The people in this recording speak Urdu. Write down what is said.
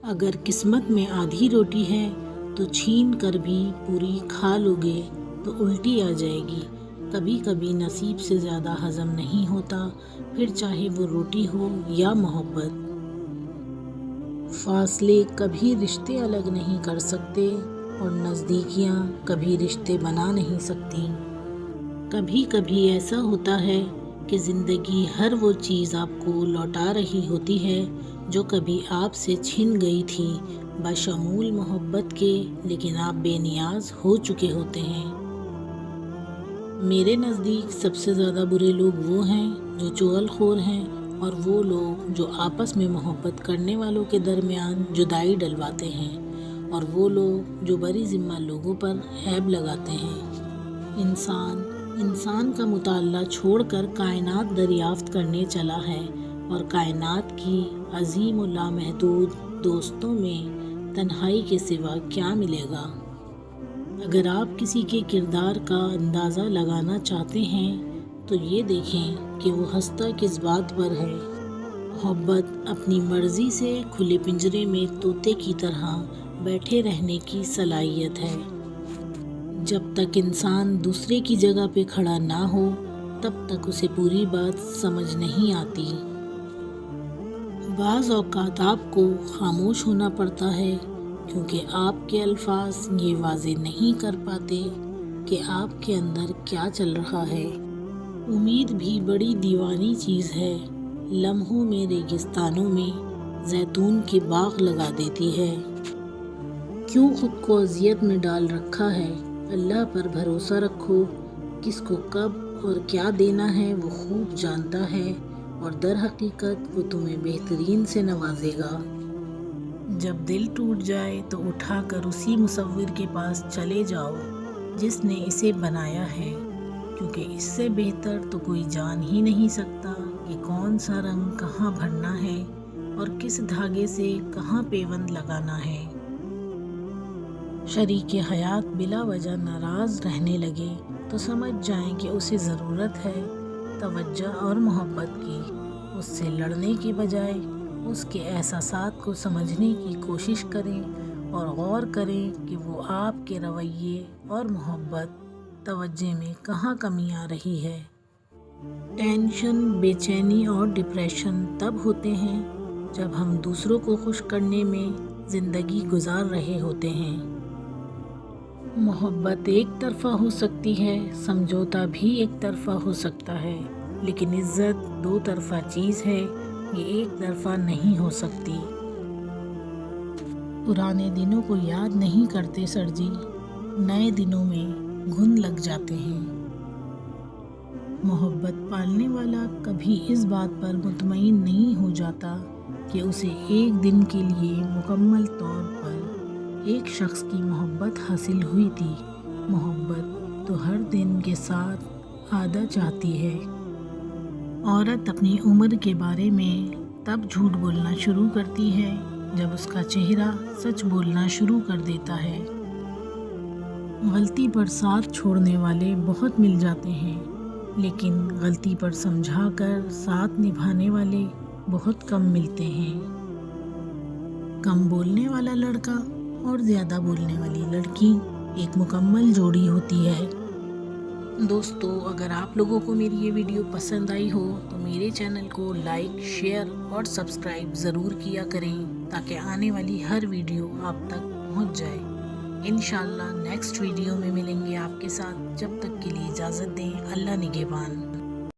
اگر قسمت میں آدھی روٹی ہے تو چھین کر بھی پوری کھا لوگے تو الٹی آ جائے گی۔ کبھی کبھی نصیب سے زیادہ ہضم نہیں ہوتا، پھر چاہے وہ روٹی ہو یا محبت۔ فاصلے کبھی رشتے الگ نہیں کر سکتے اور نزدیکیاں کبھی رشتے بنا نہیں سکتی۔ کبھی کبھی ایسا ہوتا ہے کہ زندگی ہر وہ چیز آپ کو لوٹا رہی ہوتی ہے جو کبھی آپ سے چھن گئی تھی، بشمول محبت کے، لیکن آپ بے نیاز ہو چکے ہوتے ہیں۔ میرے نزدیک سب سے زیادہ برے لوگ وہ ہیں جو چغل خور ہیں، اور وہ لوگ جو آپس میں محبت کرنے والوں کے درمیان جدائی ڈلواتے ہیں، اور وہ لوگ جو بری ذمہ لوگوں پر عیب لگاتے ہیں۔ انسان کا مطالعہ چھوڑ کر کائنات دریافت کرنے چلا ہے، اور کائنات کی عظیم و لامحدود دوستوں میں تنہائی کے سوا کیا ملے گا؟ اگر آپ کسی کے کردار کا اندازہ لگانا چاہتے ہیں تو یہ دیکھیں کہ وہ ہنستا کس بات پر ہے۔ محبت اپنی مرضی سے کھلے پنجرے میں طوطے کی طرح بیٹھے رہنے کی صلاحیت ہے۔ جب تک انسان دوسرے کی جگہ پہ کھڑا نہ ہو تب تک اسے پوری بات سمجھ نہیں آتی۔ بعض اوقات آپ کو خاموش ہونا پڑتا ہے کیونکہ آپ کے الفاظ یہ واضح نہیں کر پاتے کہ آپ کے اندر کیا چل رہا ہے۔ امید بھی بڑی دیوانی چیز ہے، لمحوں میں ریگستانوں میں زیتون کے باغ لگا دیتی ہے۔ کیوں خود کو اذیت میں ڈال رکھا ہے؟ اللہ پر بھروسہ رکھو، کس کو کب اور کیا دینا ہے وہ خوب جانتا ہے، اور در حقیقت وہ تمہیں بہترین سے نوازے گا۔ جب دل ٹوٹ جائے تو اٹھا کر اسی مصور کے پاس چلے جاؤ جس نے اسے بنایا ہے، کیونکہ اس سے بہتر تو کوئی جان ہی نہیں سکتا کہ کون سا رنگ کہاں بھرنا ہے اور کس دھاگے سے کہاں پیوند لگانا ہے۔ شریک حیات بلا وجہ ناراض رہنے لگے تو سمجھ جائیں کہ اسے ضرورت ہے توجہ اور محبت کی۔ اس سے لڑنے کے بجائے اس کے احساسات کو سمجھنے کی کوشش کریں اور غور کریں کہ وہ آپ کے رویے اور محبت توجہ میں کہاں کمی آ رہی ہے۔ ٹینشن، بے چینی اور ڈپریشن تب ہوتے ہیں جب ہم دوسروں کو خوش کرنے میں زندگی گزار رہے ہوتے ہیں۔ محبت ایک طرفہ ہو سکتی ہے، سمجھوتا بھی ایک طرفہ ہو سکتا ہے، لیکن عزت دو طرفہ چیز ہے، یہ ایک طرفہ نہیں ہو سکتی۔ پرانے دنوں کو یاد نہیں کرتے سر جی، نئے دنوں میں گھن لگ جاتے ہیں۔ محبت پالنے والا کبھی اس بات پر مطمئن نہیں ہو جاتا کہ اسے ایک دن کے لیے مکمل طور پر ایک شخص کی محبت حاصل ہوئی تھی۔ محبت تو ہر دن کے ساتھ آدھا چاہتی ہے۔ عورت اپنی عمر کے بارے میں تب جھوٹ بولنا شروع کرتی ہے جب اس کا چہرہ سچ بولنا شروع کر دیتا ہے۔ غلطی پر ساتھ چھوڑنے والے بہت مل جاتے ہیں، لیکن غلطی پر سمجھا کر ساتھ نبھانے والے بہت کم ملتے ہیں۔ کم بولنے والا لڑکا اور زیادہ بولنے والی لڑکی ایک مکمل جوڑی ہوتی ہے۔ دوستو، اگر آپ لوگوں کو میری یہ ویڈیو پسند آئی ہو تو میرے چینل کو لائک، شیئر اور سبسکرائب ضرور کیا کریں تاکہ آنے والی ہر ویڈیو آپ تک پہنچ جائے۔ انشاءاللہ نیکسٹ ویڈیو میں ملیں گے آپ کے ساتھ، جب تک کے لیے اجازت دیں۔ اللہ نگہبان۔